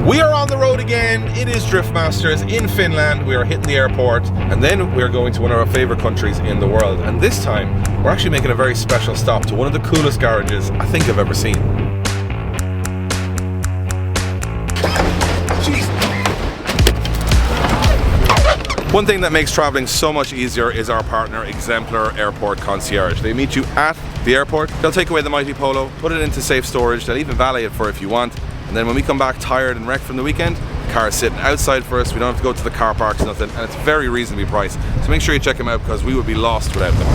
We are on the road again. It is Driftmasters in Finland. We are hitting the airport and then we're going to one of our favorite countries in the world. And this time we're actually making a very special stop to one of the coolest garages I think I've ever seen. Jeez. One thing that makes traveling so much easier is our partner Exemplar Airport Concierge. They meet you at the airport. They'll take away the mighty Polo, put it into safe storage. They'll even valet it for if you want. And then when we come back tired and wrecked from the weekend, the car is sitting outside for us. We don't have to go to the car parks, nothing, and it's very reasonably priced. So make sure you check them out because we would be lost without them.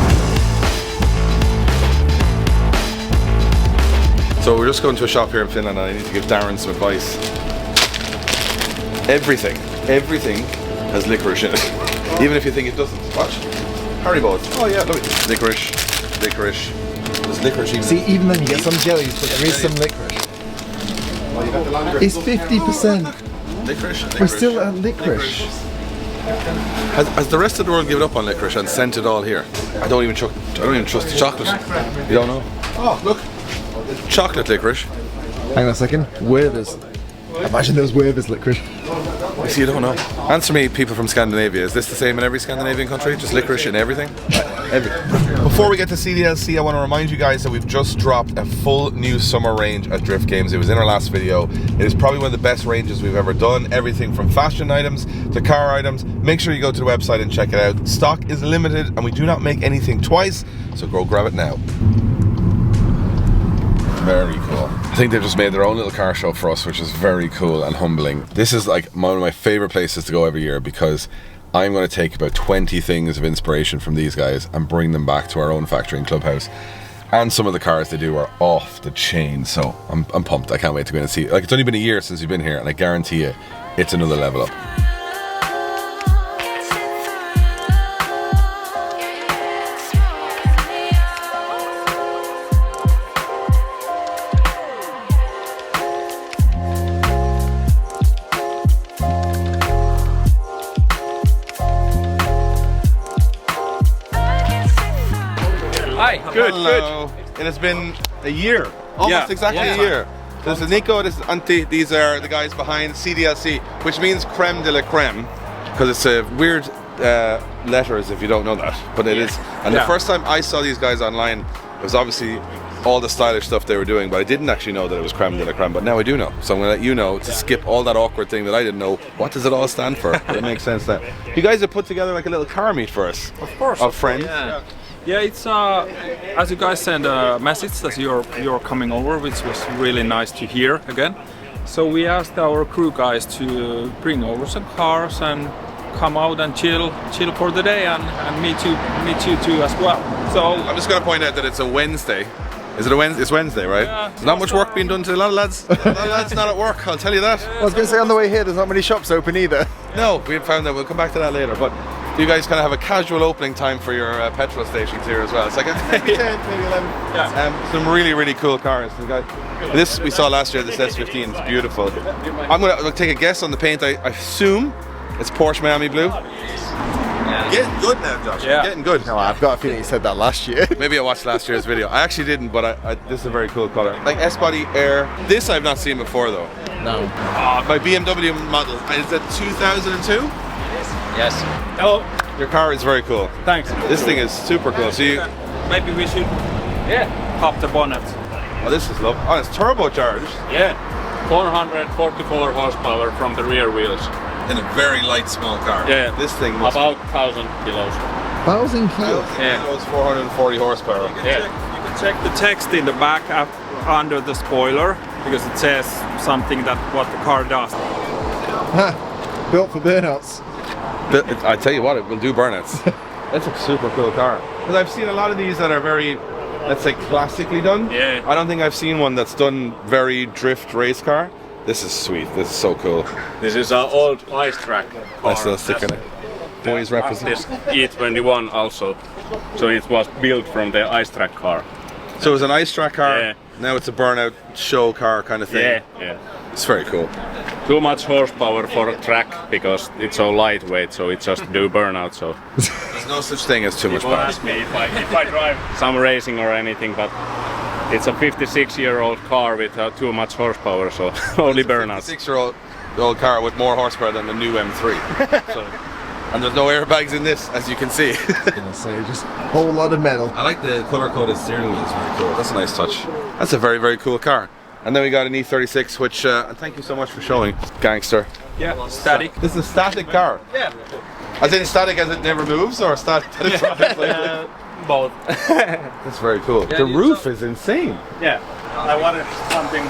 So we're just going to a shop here in Finland and I need to give Darren some advice. Everything has licorice in it. Even if you think it doesn't. Watch. Haribo's. Oh yeah, look. Licorice. There's licorice even. See, even then you get some jellies, but there is some licorice. It's 50%. Licorice. We're still at licorice. Has the rest of the world given up on licorice and sent it all here? I don't even trust the chocolate. You don't know? Oh, look. Chocolate licorice. Hang on a second. Werther's. Imagine those Werther's licorice. You see, you don't know. Answer me, people from Scandinavia. Is this the same in every Scandinavian country? Just licorice in everything? Before we get to CDLC, I want to remind you guys that we've just dropped a full new summer range at Drift Games. It was in our last video. It is probably one of the best ranges we've ever done. Everything from fashion items to car items. Make sure you go to the website and check it out. Stock is limited and we do not make anything twice, so go grab it now. Very cool. I think they've just made their own little car show for us, which is very cool and humbling. This is like one of my favorite places to go every year because I'm going to take about 20 things of inspiration from these guys and bring them back to our own factory and clubhouse. And some of the cars they do are off the chain, so I'm pumped. I can't wait to go in and see it. Like, it's only been a year since we've been here and I guarantee you it's another level up. Hi, good, Hello. good. It has been a year, almost exactly a year. So this is Nico, this is Antti, these are the guys behind CDLC, which means creme de la creme, because it's a weird letters if you don't know that, but it is. And the first time I saw these guys online, it was obviously all the stylish stuff they were doing, but I didn't actually know that it was creme de la creme, but now I do know. So I'm going to let you know to skip all that awkward thing that I didn't know. What does it all stand for? It makes sense now. You guys have put together like a little car meet for us. Of course. Of friends. Yeah, it's as you guys sent a message that you're coming over, which was really nice to hear again. So we asked our crew guys to bring over some cars and come out and chill for the day and meet you too as well. So I'm just going to point out that it's a Wednesday. Is it a Wednesday? It's Wednesday, right? Yeah, There's not much work being done to a lot of lads. A lot of lads not at work, I'll tell you that. I was going to say on the way here there's not many shops open either. No, we had found that. We'll come back to that later. But you guys kind of have a casual opening time for your petrol stations here as well. It's like maybe 10, maybe 11. Yeah. Some really, really cool cars. This we saw last year, this S15. It's beautiful. I'm going to take a guess on the paint. I assume it's Porsche Miami Blue. Getting good now, Josh. Yeah. Getting good. No, I've got a feeling you said that last year. Maybe I watched last year's video. I actually didn't, but this is a very cool color. Like S-Body Air. This I've not seen before though. No. My BMW model. Is it 2002? yes. Hello. Your car is very cool. Thanks. This thing is super cool. So you, Maybe we should pop the bonnet. oh, this is lovely. Oh, it's turbocharged Yeah, 444 horsepower from the rear wheels. in a very light, small car. Yeah. This thing must About 1,000 kilos. 1,000 kilos. Yeah. It's 440 horsepower. Yeah. You can check the text in the back under the spoiler because it says something that what the car does. Built for burnouts. But I tell you what, it will do burnouts. That's a super cool car. Because I've seen a lot of these that are very, let's say, classically done. Yeah. I don't think I've seen one that's done very drift race car. This is sweet. This is so cool. This is our old ice track car. Nice little stick in it. Boys represent. This E21 also. So it was built from the ice track car. So it was an ice track car. Yeah. Now it's a burnout show car kind of thing. Yeah, yeah. It's very cool. Too much horsepower for a track because it's so lightweight, so it just do burnout. So There's no such thing as too much people power. ask me if I drive some racing or anything, but it's a 56-year-old car with too much horsepower, so only burnouts. 6-year-old. old car with more horsepower than the new M3. So, and there's no airbags in this, as you can see. So just a whole lot of metal. I like the colour-coded steering wheel. It's very cool. That's a nice touch. That's a very, very cool car. And then we got an E36, which thank you so much for showing, gangster. Yeah, static. This is a static car. Yeah. As in static as it never moves, or static that it's Both. That's very cool. Yeah, the roof is insane. Yeah, I wanted something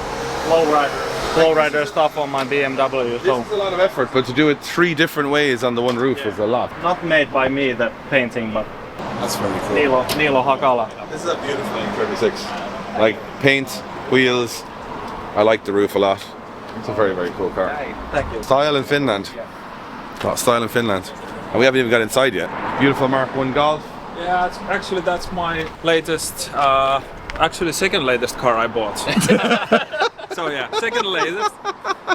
lowrider stuff on my BMW. This is a lot of effort, but to do it 3 different ways on the one roof is a lot. Not made by me, the painting, but That's very cool. Niilo Hakala. This is a beautiful E36. Like paint, wheels. I like the roof a lot. It's a very, very cool car. Thank you. Style in Finland. Style in Finland. And we haven't even got inside yet. Beautiful Mark 1 Golf. Yeah, actually that's my latest, actually second latest car I bought. So yeah, second latest.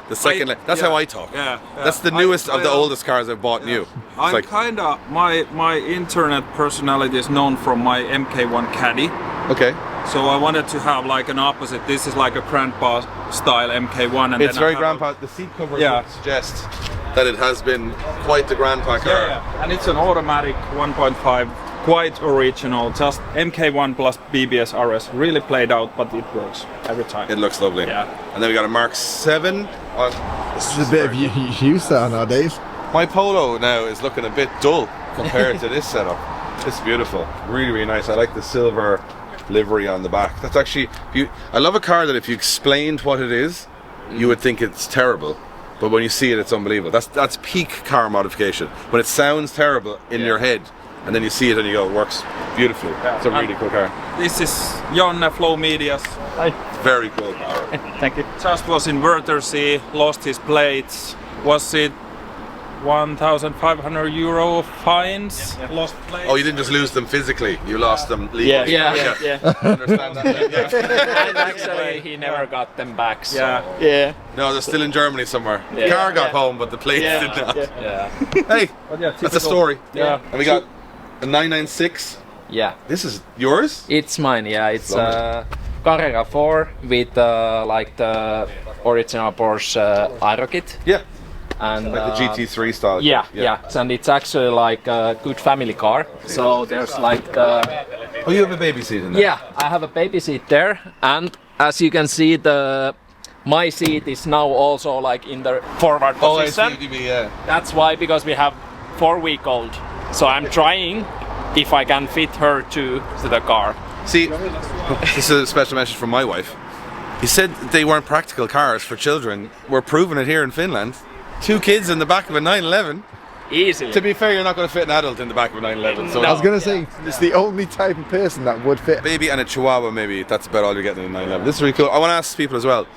The second. That's yeah, how I talk. Yeah. That's the newest of the oldest cars I've bought new. It's I'm like, kinda, my internet personality is known from my MK1 Caddy. okay. So I wanted to have like an opposite. This is like a grandpa style MK1, and It's then very I have grandpa. The seat covers Yeah. would suggest that it has been quite the grandpa car. Yeah, and it's an automatic 1.5, quite original. Just MK1 plus BBS RS, really played out, but it works every time. It looks lovely. Yeah. And then we got a Mark 7. This is a bit of use there nowadays. My Polo now is looking a bit dull compared to this setup. It's beautiful. Really, really nice. I like the silver livery on the back. That's actually, I love a car that if you explained what it is, you would think it's terrible. But when you see it, it's unbelievable. That's peak car modification. When it sounds terrible in your head, and then you see it and you go, it works beautifully. Yeah. It's a really cool car. This is Jonne Flow Media's. Very cool car. Thank you. Just was in Wörthersee, lost his plates. Was it 1,500 euro fines? Lost plates. Oh, you didn't just lose them physically, you lost them legally. Yeah. I understand that. Yeah. And actually, he never got them back. So. Yeah. No, they're still in Germany somewhere. Yeah. The car got home, but the plates did not. Yeah. Hey, But yeah, that's a story. Yeah. And we got a 996. Yeah. This is yours? It's mine. Yeah. It's Lovely. Carrera 4 with like the original Porsche Aero kit. Yeah. And Like the GT3 style. Yeah. And it's actually like a good family car. So there's like Oh, you have a baby seat in there? yeah, I have a baby seat there, and as you can see, my seat is now also like in the forward Oh, I position. see. Yeah. That's why, because we have 4-week-old. So I'm trying if I can fit her to the car. See, this is a special message from my wife. He said they weren't practical cars for children. We're proving it here in Finland. 2 kids in the back of a 911. Easily. To be fair, you're not going to fit an adult in the back of a 911. So I was gonna say it's the only type of person that would fit. baby and a Chihuahua, maybe that's about all you're getting in a 911. This is really cool. I want to ask people as well.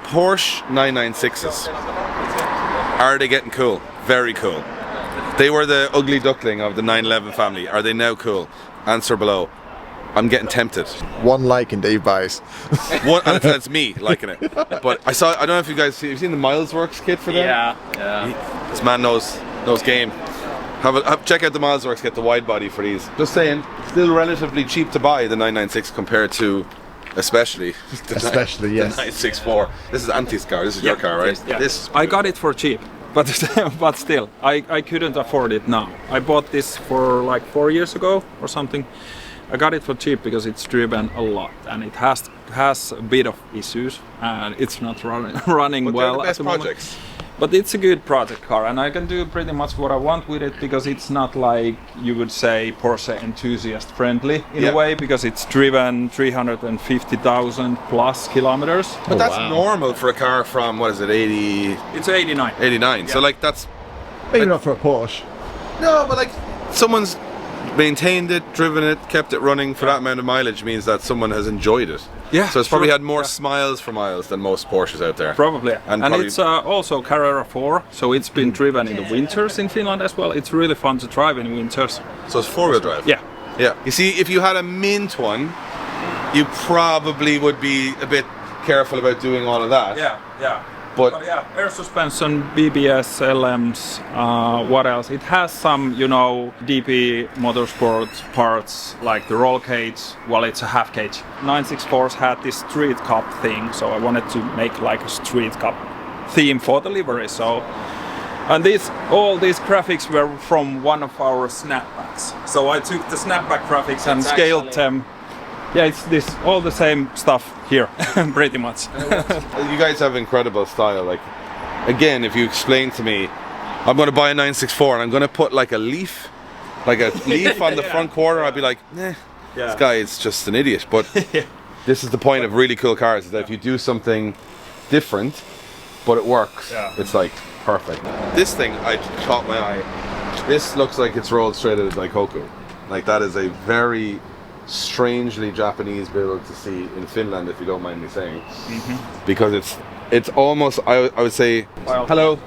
Porsche 996s. Are they getting cool? Very cool. They were the ugly duckling of the 911 family. Are they now cool? Answer below. I'm getting tempted. One like and Dave buys. One, and it's me liking it. But I don't know if you guys have you seen the Milesworks kit for them? Yeah. This man knows game. Check out the Milesworks kit, the wide body for these. Just saying, still relatively cheap to buy the 996 compared to, especially the Yes. 964. This is Anti's car. This is your car, right? Yeah. This. I got it for cheap, but but still, I couldn't afford it now. I bought this for like 4 years ago or something. I got it for cheap because it's driven a lot and it has a bit of issues and it's not running But well they're the at best the moment. projects. But it's a good project car and I can do pretty much what I want with it because it's not like you would say Porsche enthusiast friendly in a way, because it's driven 350,000 plus kilometers. But that's normal for a car from, what is it, 80? It's 89. 89. So like that's, Maybe not for a Porsche. no, but like someone's maintained it, driven it, kept it running for that amount of mileage means that someone has enjoyed it. Yeah, So it's probably sure. had more smiles for miles than most Porsches out there. Probably. And And, probably- it's also Carrera 4, so it's been driven in the winters in Finland as well. It's really fun to drive in winters. So it's 4-wheel drive. Yeah. Yeah. You see, if you had a mint one, you probably would be a bit careful about doing all of that. Yeah. But yeah, air suspension, BBS, LMs, what else? It has some, DP Motorsport parts like the roll cage. Well, it's a half cage. 964s had this street cup thing, so I wanted to make like a street cup theme for the livery. So, and all these graphics were from one of our snapbacks. So I took the snapback graphics and scaled them. Yeah, it's all the same stuff here, pretty much. You guys have incredible style. Like, again, if you explain to me, I'm going to buy a 964 and I'm going to put like a leaf on the front quarter, I'd be like, this guy is just an idiot. But this is the point of really cool cars, is that if you do something different, but it works, it's like perfect. This thing, I caught my eye. This looks like it's rolled straight out of Daikoku. Like, that is a very strangely Japanese build to see in Finland, if you don't mind me saying, because it's almost, I would say, hello.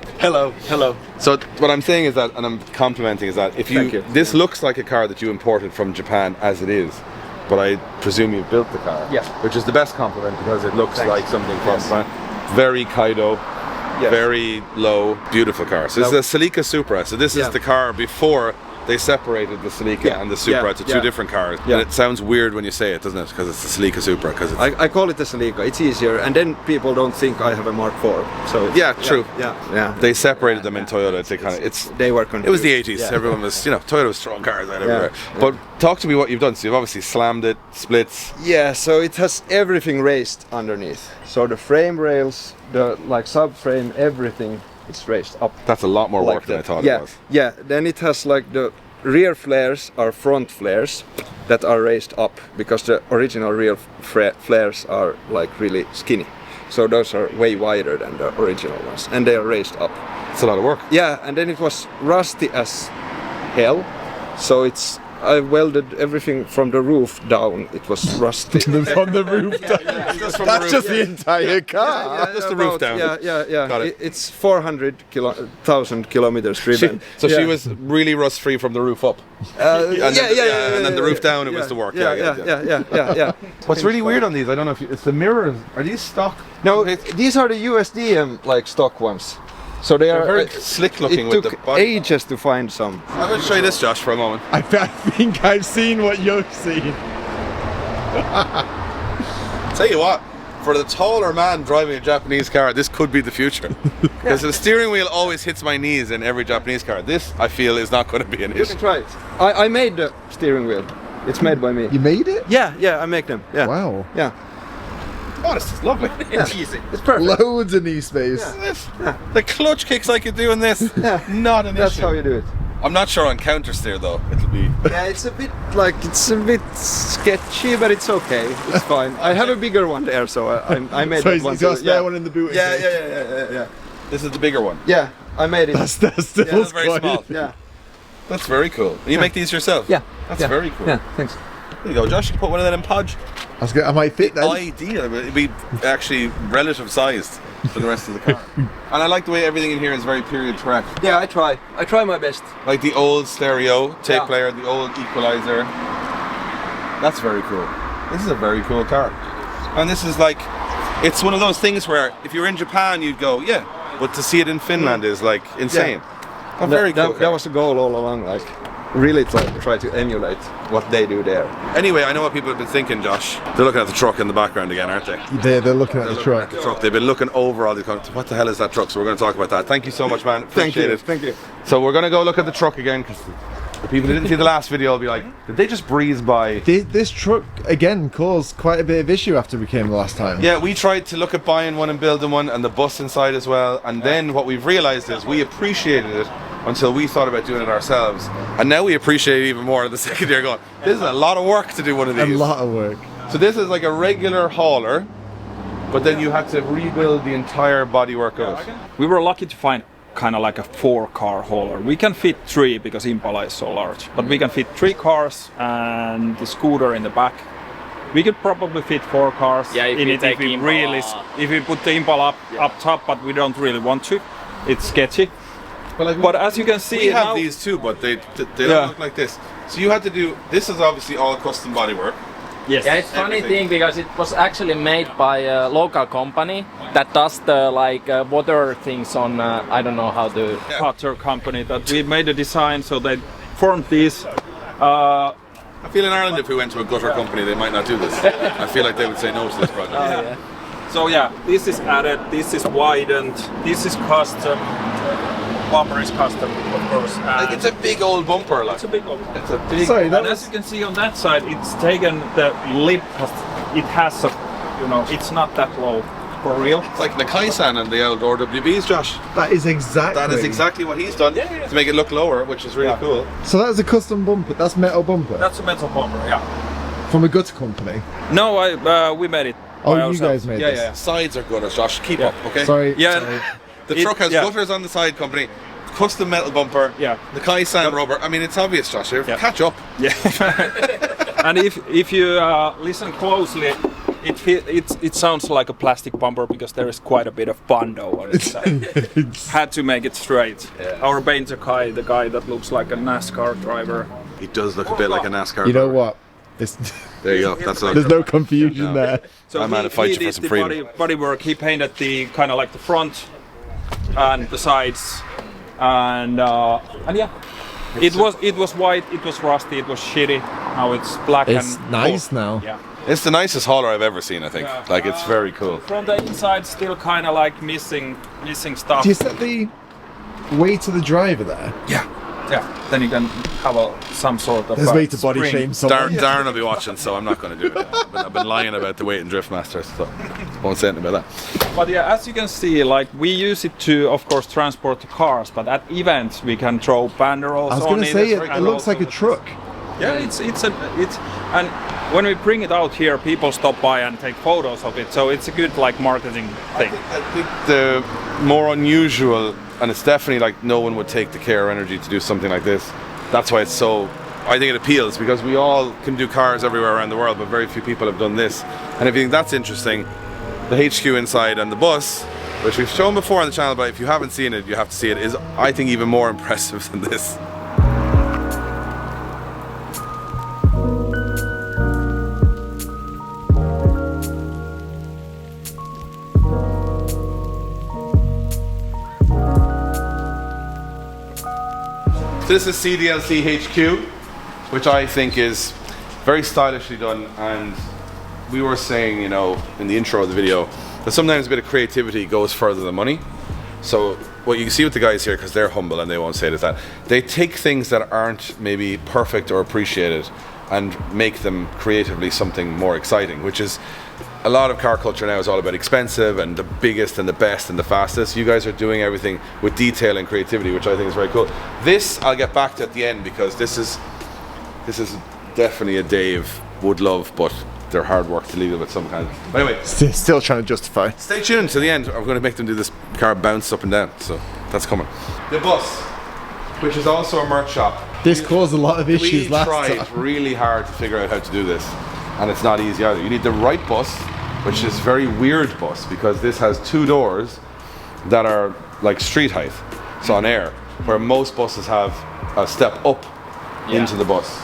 So what I'm saying is that, and I'm complimenting, is that if this looks like a car that you imported from Japan as it is, but I presume you built the car, which is the best compliment, because it looks like something from Japan. Very Kaido, very low, beautiful car. So this is a Celica Supra. So this is the car before they separated the Celica and the Supra to two different cars. And it sounds weird when you say it, doesn't it? Because it's the Celica Supra. Because I call it the Celica. It's easier, and then people don't think I have a Mark IV. So true. Yeah. They separated them in Toyota. They were confused. It was the 80s. Everyone was, Toyota was throwing cars out everywhere. But talk to me what you've done. So you've obviously slammed it, splits. Yeah. So it has everything raised underneath. So the frame rails, the subframe, everything. It's raised up. That's a lot more work than I thought it was. Yeah, then it has like the rear flares are front flares that are raised up, because the original rear flares are like really skinny. So those are way wider than the original ones, and they are raised up. It's a lot of work. Yeah, and then it was rusty as hell. So I welded everything from the roof down. It was rusty. From the roof down. That's just the entire car. Just the roof down. Yeah. Got it. It's 400,000 kilometers driven. She was really rust free from the roof up. And then the roof down, it was the work. Yeah. What's really weird on these, I don't know if it's the mirrors. Are these stock? No, these are the USDM like stock ones. So they are very slick looking. It with took the body. ages to find some. I'm going to show you this, Josh, for a moment. I think I've seen what you've seen. Tell you what, for the taller man driving a Japanese car, this could be the future. Because the steering wheel always hits my knees in every Japanese car. This, I feel, is not going to be an You issue. can try it. I made the steering wheel. It's made by me. You made it? Yeah, I make them. Yeah. Wow. Yeah. Oh, this is lovely. It's easy. It's perfect. Loads of knee space. The clutch kicks like you do in this. Not an That's issue. how you do it. I'm not sure on counter steer though. It'll be. Yeah, it's a bit sketchy, but it's okay. It's fine. I have a bigger one there, so I made that one. He's got a spare one in the boot. Yeah. This is the bigger one. Yeah, I made it. That's still That's very quite- small. Yeah. That's very cool. You make these yourself? Yeah. That's very cool. Yeah, thanks. There you go, Josh. You can put one of them in Podge. I might fit that. Ideal. It'd be actually relative sized for the rest of the car. And I like the way everything in here is very period correct. Yeah, I try my best. Like the old stereo tape player, the old equalizer. That's very cool. This is a very cool car. And this is like, it's one of those things where if you're in Japan, you'd go, yeah, but to see it in Finland is like insane. A very cool car. That was the goal all along, like really try to emulate what they do there. Anyway, I know what people have been thinking, Josh. They're looking at the truck in the background again, aren't they? They're looking at the truck. They've been looking over all the. What the hell is that truck? So we're going to talk about that. Thank you so much, man. Appreciate it. Thank you. So we're going to go look at the truck again, because the people who didn't see the last video will be like, did they just breeze by? This truck again caused quite a bit of issue after we came the last time. Yeah, we tried to look at buying one and building one, and the bus inside as well. And then what we've realised is we appreciated it until we thought about doing it ourselves, and now we appreciate it even more the second year going, this is a lot of work to do one of these. A lot of work. So this is like a regular hauler, but then you had to rebuild the entire bodywork of it. We were lucky to find kind of like a 4-car hauler. We can fit 3 because Impala is so large, but we can fit 3 cars and the scooter in the back. We could probably fit 4 cars in it if we really, if we put the Impala up top, but we don't really want to. It's sketchy. But as you can see, we have these too, but they don't look like this. So you had to do, this is obviously all custom bodywork. Yes. Yeah, it's funny thing because it was actually made by a local company that does the water things on I don't know how to. Cutter company that we made a design, so they formed these. I feel in Ireland if we went to a gutter company they might not do this. I feel like they would say no to this project. So yeah, this is added, this is widened, this is custom. Bumper is custom, of course. Like it's a big old bumper. Like. It's a big bumper. It's a big. Sorry, And as you can see on that side, it's taken the lip. It has a, you know, it's not that low for real. It's like the Kaisan and the old RWBs, Josh. That is exactly. That is exactly what he's done to make it look lower, which is really cool. So that is a custom bumper. That's metal bumper That's a metal bumper, yeah. from a goods company. No, we made it. Oh, by you ourselves. guys made this. Yeah. Sides are gutters, Josh. Keep up, okay? Sorry. Yeah. sorry. The truck has gutters on the side, company. Custom metal bumper. Yeah. The Kaisan rubber. I mean, it's obvious, Josh. Here. Yeah. Catch up. Yeah. And if you listen closely, it sounds like a plastic bumper because there is quite a bit of bondo on it. Had to make it straight. Our painter Kai, the guy that looks like a NASCAR driver. He does look a bit like a NASCAR. You know driver. what? It's, There you go. That's like. there's no confusion there. So I'm out to fight you for did some the freedom. body work. He painted the kind of like the front and the sides, and yeah, it was white, it was rusty, it was shitty. Now it's black It's and nice gold. now. Yeah. It's the nicest hauler I've ever seen. I think. Yeah. Like it's very cool. From the inside, still kind of like missing stuff. Do you set the weight of the driver there? Yeah. Then you can have some sort of. There's way to body spring. shame someone. Darren will be watching, so I'm not going to do it. I've been lying about the weight and drift masters, so won't say anything about that. But yeah, as you can see, like we use it to, of course, transport the cars. But at events, we can throw banderoles I was on going to say it and looks like a also- truck. Yeah, it's and when we bring it out here, people stop by and take photos of it. So it's a good like marketing thing. I think the more unusual, and it's definitely like no one would take the care or energy to do something like this. That's why it's so. I think it appeals because we all can do cars everywhere around the world, but very few people have done this. And if you think that's interesting, the HQ inside and the bus, which we've shown before on the channel, but if you haven't seen it, you have to see it, is I think even more impressive than this. So this is CDLC HQ, which I think is very stylishly done, and we were saying, you know, in the intro of the video, that sometimes a bit of creativity goes further than money. So what you can see with the guys here, because they're humble and they won't say it, is that they take things that aren't maybe perfect or appreciated and make them creatively something more exciting, which is a lot of car culture now is all about expensive and the biggest and the best and the fastest. You guys are doing everything with detail and creativity, which I think is very cool. This I'll get back to at the end because this is definitely a Dave would love, but they're hard work to leave it with some kind of. But anyway, Still trying to justify. stay tuned to the end. I'm going to make them do this car bounce up and down, so that's coming. The bus, which is also a merch shop. This caused a lot of issues We last tried time. really hard to figure out how to do this, and it's not easy either. You need the right bus, which is a very weird bus because this has two doors that are like street height, so on air, where most buses have a step up into the bus.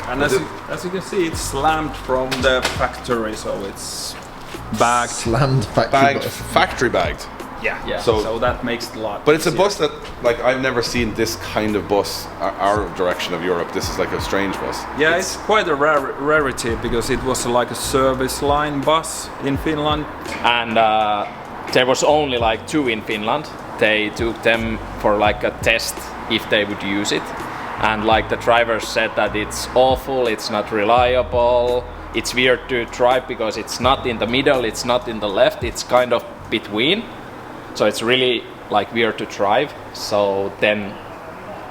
And as you can see, it's slammed from the factory, so it's bagged. Slammed factory Bagged, bus. factory bagged. Yeah. So- So that makes it a lot. But it's a easier. bus that, like, I've never seen this kind of bus, our direction of Europe. This is like a strange bus. Yeah, it's quite a rarity because it was like a service line bus in Finland. And there was only like 2 in Finland. They took them for like a test if they would use it, and like the drivers said that it's awful, it's not reliable, it's weird to drive because it's not in the middle, it's not in the left, it's kind of between, so it's really like weird to drive. So then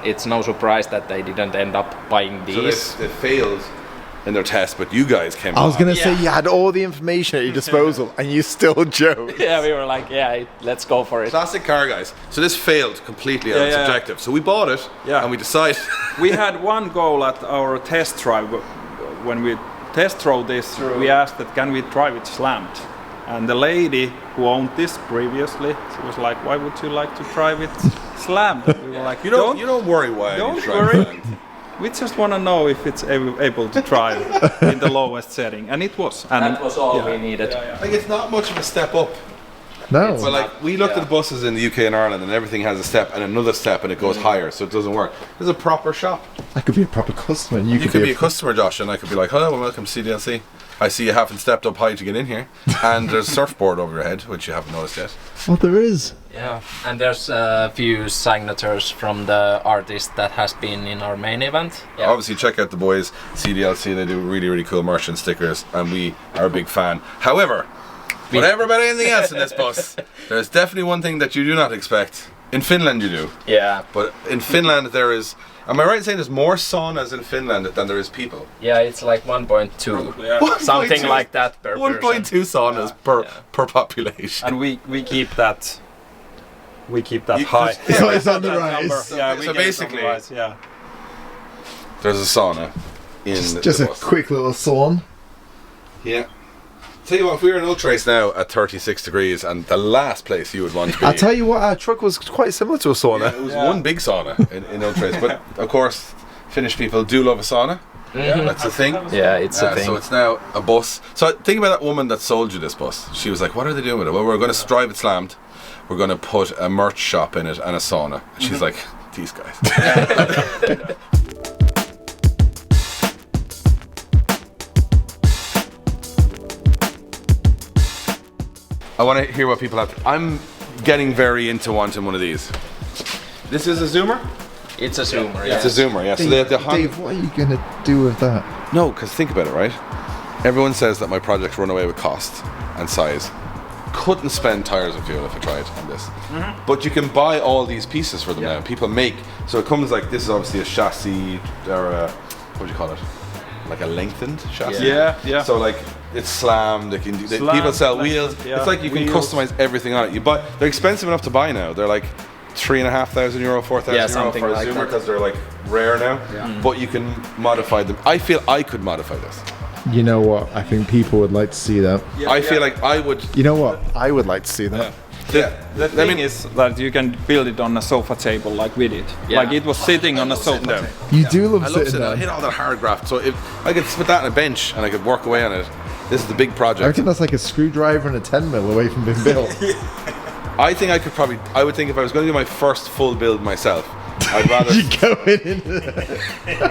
it's no surprise that they didn't end up buying So these. they failed in their test, but you guys came I was on. going to say you had all the information at your disposal and you still joke. Yeah, we were like, yeah, let's go for it. Classic car guys. So this failed completely on Yeah, its yeah. objective. So we bought it, and we decided. We had one goal at our test drive. When we test drove this, we asked that can we drive it slammed? And the lady who owned this previously, she was like, why would you like to drive it slammed? We were like, you don't worry why I don't need to drive worry. it. We just want to know if it's able to drive in the lowest setting, and it was. And That was all we needed. Like it's not much of a step up. No. But like we looked at the buses in the UK and Ireland, and everything has a step and another step, and it goes higher, so it doesn't work. This is a proper shop. I could be a proper customer and you You could be a customer, Josh, and I could be like, "Hello, and welcome to CDLC." I see you haven't stepped up high to get in here. And there's a surfboard over your head, which you haven't noticed yet. Oh, there is. Yeah, and there's a few signatures from the artist that has been in our main event. Yeah. Obviously, check out the boys, CDLC. They do really, really cool merch and stickers, and we are a big fan. However, whatever about anything else in this bus, there's definitely one thing that you do not expect. In Finland, you do. Yeah. But in Finland, there is. Am I right in saying there's more saunas in Finland than there is people? Yeah, it's like 1.2. Yeah. Something like that per 1.2 person. saunas per population. And we keep that. We keep that high. So it's on the That rise. number. Yeah, we So get it on the basically- rise, yeah. There's a sauna in Just the a bus. quick little sawn. Yeah. Tell you what, if we were in ultra race now at 36 degrees, and the last place you would want to be. I'll tell you what, our truck was quite similar to a sauna. It was one big sauna in ultra race, but of course, Finnish people do love a sauna. That's the thing. Yeah, it's a thing. So it's now a bus. So think about that woman that sold you this bus. She was like, "What are they doing with it?" Well, we're going to drive it slammed. We're going to put a merch shop in it and a sauna. And she's like, "These guys." I want to hear what people have. I'm getting very into wanting one of these. This is a Zoomer? It's a zoomer, yeah. It's a Zoomer, yeah. So they have the Dave, what are you going to do with that? No, because think about it, right? Everyone says that my projects run away with cost and size. Couldn't spend tires and fuel if I tried on this. But you can buy all these pieces for them now. People make, so it comes like, this is obviously a chassis, or a, what do you call it? Like a lengthened chassis? Yeah. So like, it's slammed, people sell wheels. yeah, It's like you can wheels. customize everything on it. They're expensive enough to buy now. They're like €3,500, €4,000 Yeah, for something a like Zoomer, that. because they're like rare now. But you can modify them. I feel I could modify this. You know what? I think people would like to see that. I feel like I would. You know what? I would like to see that. The thing is that you can build it on a sofa table like we did. Yeah. Like it was sitting on a sofa down. table. You do love I love sitting sitting. I there. hit all that hard graft. So if I could put that on a bench and I could work away on it, this is the big I project. reckon that's like a screwdriver and a 10 mil away from being built. I think I could probably. I would think if I was going to do my first full build myself, I'd rather. You go in.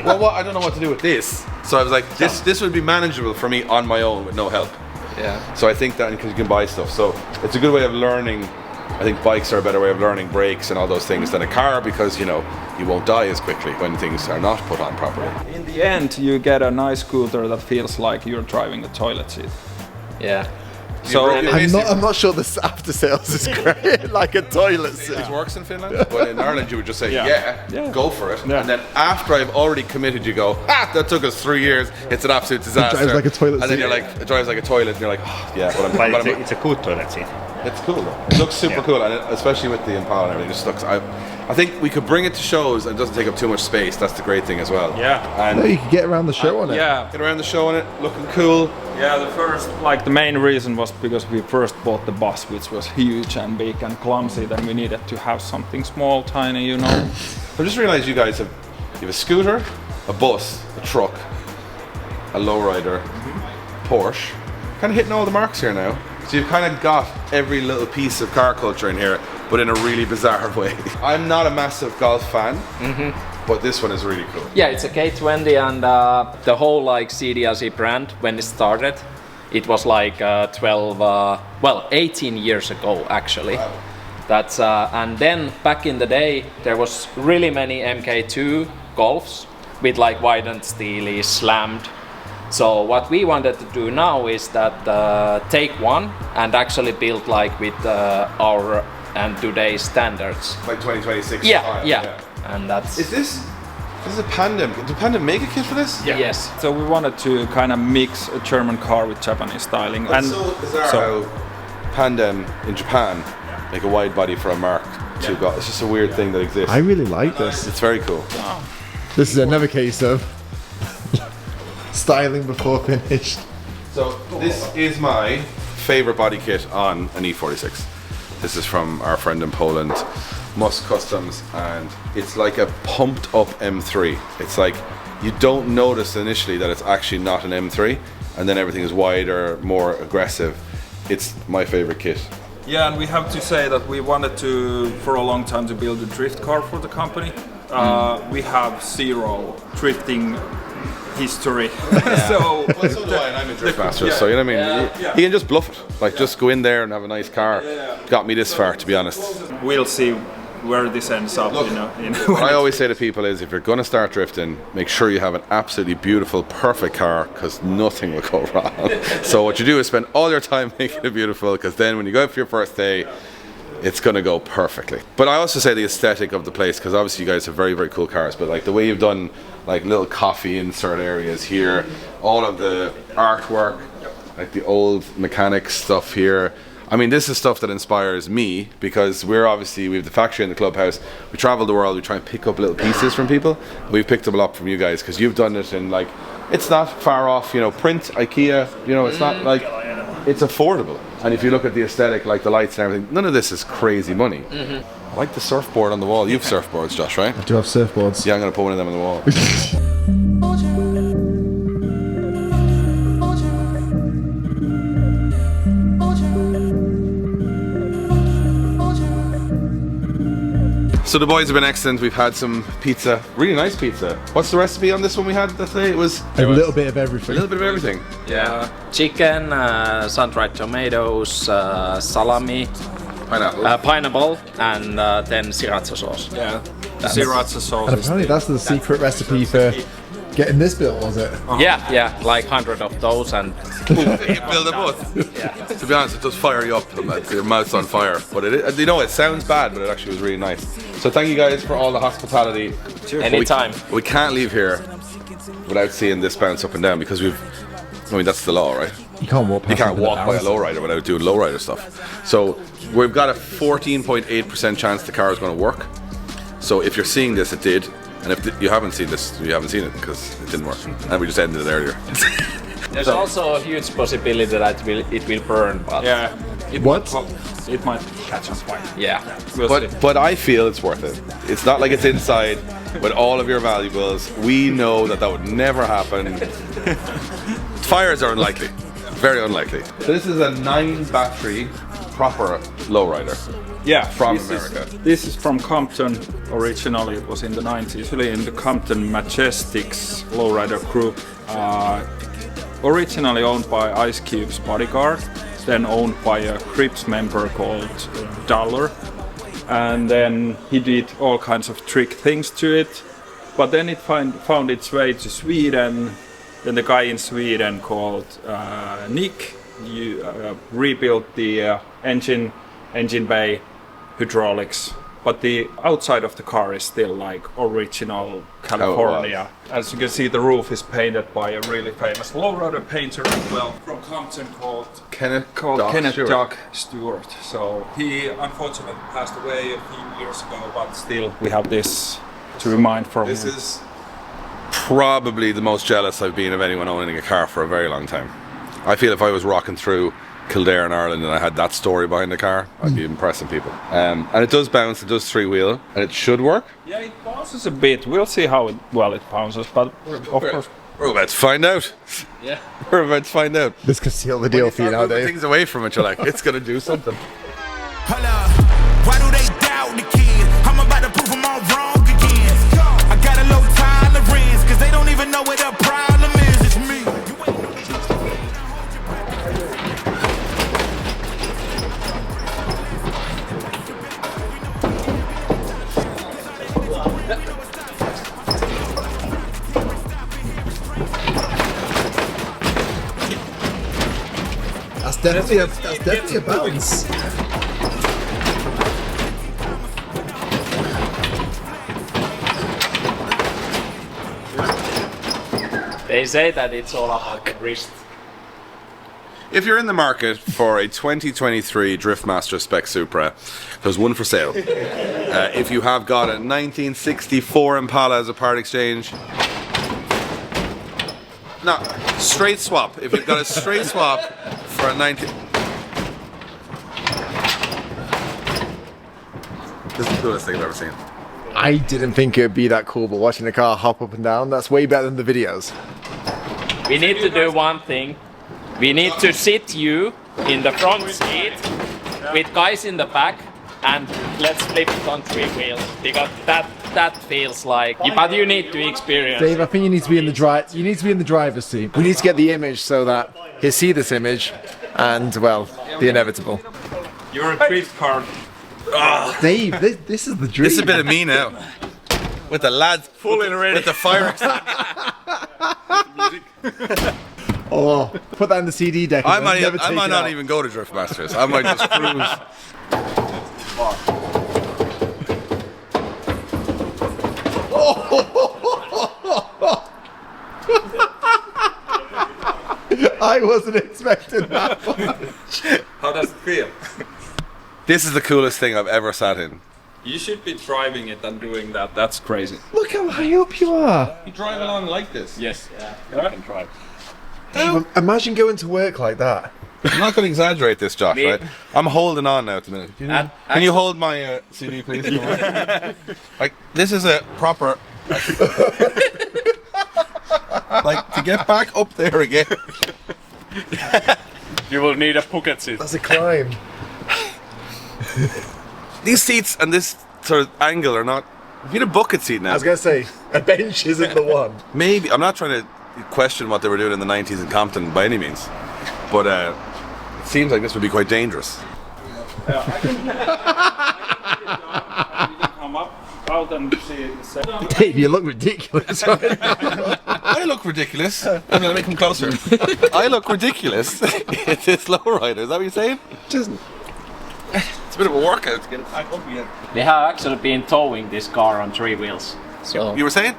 Well, what I don't know what to do with this. So I was like, this would be manageable for me on my own with no help. Yeah. So I think that because you can buy stuff, so it's a good way of learning. I think bikes are a better way of learning brakes and all those things than a car, because you won't die as quickly when things are not put on properly. In the end, you get a nice scooter that feels like you're driving a toilet seat. Yeah. So I'm not sure this after sales is great. Like a toilet seat. It works in Finland, but in Ireland you would just say, Yeah. go for it. Yeah. And then after I've already committed, you go, that took us 3 years, it's an absolute disaster. drives like a toilet And then seat. you're like, it drives like a toilet, and you're like, oh, yeah, but It's a cool toilet seat. it's cool though. It looks super cool, and especially with the Impala and everything, it just looks, I think we could bring it to shows and it doesn't take up too much space. That's the great thing as well. Yeah. And No, you could get around the show on it. yeah, get around the show on it, looking cool. yeah. The main reason was because we first bought the bus, which was huge and big and clumsy. Then we needed to have something small, tiny, I just realised you guys you have a scooter, a bus, a truck, a lowrider, Porsche. Kind of hitting all the marks here now. So you've kind of got every little piece of car culture in here, but in a really bizarre way. I'm not a massive golf fan, but this one is really cool. Yeah, it's a K20, and the whole like CDLC brand, when it started, it was like 18 years ago actually. Wow. That's and then back in the day there was really many MK2 Golfs with like widened steely, slammed. So what we wanted to do now is that take one and actually build like with our and today's standards. Like 2026 Yeah, style, yeah, and that's Is this is a Pandem? Did Pandem make a kit for this? yes. So we wanted to kind of mix a German car with Japanese styling. It's so bizarre how Pandem in Japan make a wide body for a Mark II golf. It's just a weird thing that exists. I really like this. It's very cool. This is another case of styling before finished. So this is my favorite body kit on an E46. This is from our friend in Poland, Musk Customs, and it's like a pumped up M3. It's like you don't notice initially that it's actually not an M3, and then everything is wider, more aggressive. It's my favorite kit. Yeah, and we have to say that we wanted to, for a long time, to build a drift car for the company. We have zero drifting history. So, well, so do I, and I'm a drift master, so you know what I mean? You can just bluff it. Like, just go in there and have a nice car. Got me this far, to be honest. we'll see where this ends up. Look, what I always say to people is, if you're going to start drifting, make sure you have an absolutely beautiful, perfect car, because nothing will go wrong. So what you do is spend all your time making it beautiful, because then when you go out for your first day, it's going to go perfectly. But I also say the aesthetic of the place, because obviously you guys have very, very cool cars, but like the way you've done like little coffee in certain areas here, all of the artwork, like the old mechanic stuff here. I mean, this is stuff that inspires me, because we have the factory and the clubhouse. We travel the world, we try and pick up little pieces from people. We've picked them up from you guys, because you've done it in like, it's not far off, you know, print, IKEA, you know, it's not like, it's affordable. And if you look at the aesthetic, like the lights and everything, none of this is crazy money. I like the surfboard on the wall. You have surfboards, Josh, right? I do have surfboards. Yeah, I'm going to put one of them on the wall. So the boys have been excellent. We've had some pizza, really nice pizza. What's the recipe on this one we had that day? It was A little bit of everything. a little bit of everything. Yeah, chicken, sun-dried tomatoes, salami, pineapple, and then sriracha sauce. Yeah, the sriracha sauce. And apparently that's the secret recipe for getting this built, was it? Yeah, like 100 of those, and You build a both. To be honest, it does fire you up. Your mouth's on fire. But you know, it sounds bad, but it actually was really nice. So thank you guys for all the hospitality. anytime. We can't leave here without seeing this bounce up and down, because that's the law, right? You can't walk past You can't it with walk by a hours. lowrider without doing lowrider stuff. So we've got a 14.8% chance the car is going to work. So if you're seeing this, it did. And if you haven't seen this, you haven't seen it, because it didn't work. And we just ended it earlier. There's also a huge possibility that it will burn, but Yeah. It might catch on fire. yeah. We'll see. But I feel it's worth it. It's not like it's inside with all of your valuables. We know that would never happen. Fires are unlikely. Very unlikely. So this is a 9-battery proper lowrider. Yeah, From this America. This is from Compton. Originally, it was in the 90s, really in the Compton Majestics lowrider group. Originally owned by Ice Cube's bodyguard, then owned by a Crips member called Dollar, and then he did all kinds of trick things to it. But then it found its way to Sweden. Then the guy in Sweden called Nick rebuilt the engine bay, hydraulics, but the outside of the car is still like original California. As you can see, the roof is painted by a really famous lowrider painter as well from Compton called Kenneth Doc Stewart. So he unfortunately passed away a few years ago, but still we have this to remind from This him. is probably the most jealous I've been of anyone owning a car for a very long time. I feel if I was rocking through Kildare in Ireland and I had that story behind the car, I'd be impressing people. And it does bounce, it does 3-wheel, and it should work. Yeah, it bounces a bit. We'll see how well it bounces, but of course. We're about to find out. Yeah. We're about to find out. This could seal the deal for you Start moving nowadays. things away from it, you're like, it's gonna do something. Hold up, why do they doubt the kid? I'm about to prove them all wrong again. I got a low tolerance, cause they don't even know what the problem is. It's me. That's definitely a bounce. They say that it's all about the wrist. If you're in the market for a 2023 Driftmaster Spec Supra, there's one for sale. If you have got a 1964 Impala as a part exchange, no, straight swap. If you've got a straight swap for a 19... This is the coolest thing I've ever seen. I didn't think it would be that cool, but watching the car hop up and down, that's way better than the videos. We need to do one thing. We need to sit you in the front seat with guys in the back, and let's flip it on 3 wheels because that feels like. But you need to experience. Dave, I think you need to be in the You need to be in the driver's seat. We need to get the image so that he'll see this image, and well, the inevitable. You're a drift car. Dave, this is the dream. This is a bit of me now. With the lads, Fully ready. with the fire. Oh, put that in the CD deck. I might not even go to Drift Masters. I might just cruise. I wasn't expecting that. How does it feel? This is the coolest thing I've ever sat in. You should be driving it and doing that. That's crazy. Look how high up you are. You drive along like this. Yes. I can try. Imagine going to work like that. I'm not going to exaggerate this, Josh, right? I'm holding on now at the minute. Can you hold my CD, please? Like, this is a proper... like, to get back up there again. You will need a pocket seat. That's a climb. These seats and this sort of angle are not... You need a bucket seat now. I was going to say, a bench isn't the one. Maybe. I'm not trying to question what they were doing in the 90s in Compton by any means. But it seems like this would be quite dangerous. Come up out and see. Dave, you look ridiculous right now. I look ridiculous. I'm going to make him closer. I look ridiculous. It's this lowrider. Is that what you're saying? Just... It's a bit of a workout to get it back up again. We have actually been towing this car on 3 wheels. So You were saying?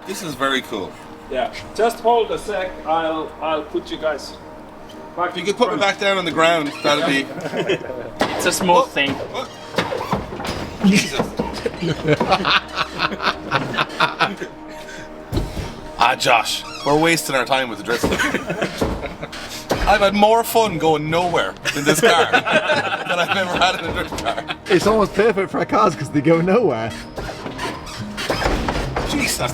This is very cool. Yeah. Just hold a sec. I'll put you guys back. If you could put me back down on the ground, that'd be... it's a smooth thing. What? Jesus. Josh, we're wasting our time with the drift. I've had more fun going nowhere in this car than I've ever had in a drift car. It's almost perfect for our cars because they go nowhere. Jesus.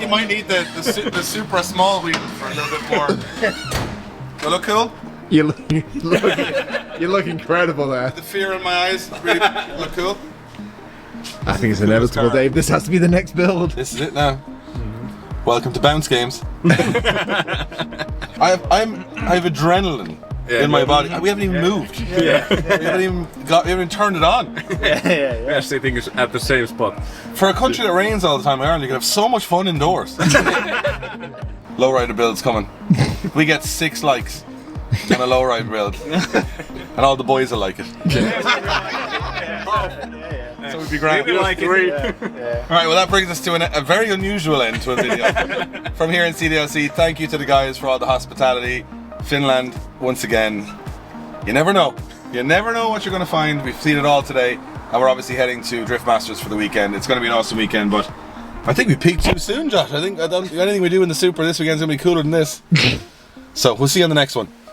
You might need the super small wheel for a little bit more. Do I look cool? You look incredible there. The fear in my eyes really look cool. I think it's inevitable, Dave. This has to be the next build. This is it now. Welcome to Bounce Games. I have adrenaline in my body. We haven't even moved. We haven't even turned it on. We are sitting at the same spot. For a country that rains all the time in Ireland, you can have so much fun indoors. Lowrider build's coming. We get 6 likes on a lowrider build, and all the boys will like it. So we'd be great. Like 3. Alright, well that brings us to a very unusual end to a video. From here in CDLC, thank you to the guys for all the hospitality. Finland, once again, you never know. You never know what you're going to find. We've seen it all today, and we're obviously heading to Drift Masters for the weekend. It's going to be an awesome weekend, but I think we peaked too soon, Josh. I think anything we do in the Super this weekend is going to be cooler than this. So we'll see you on the next one.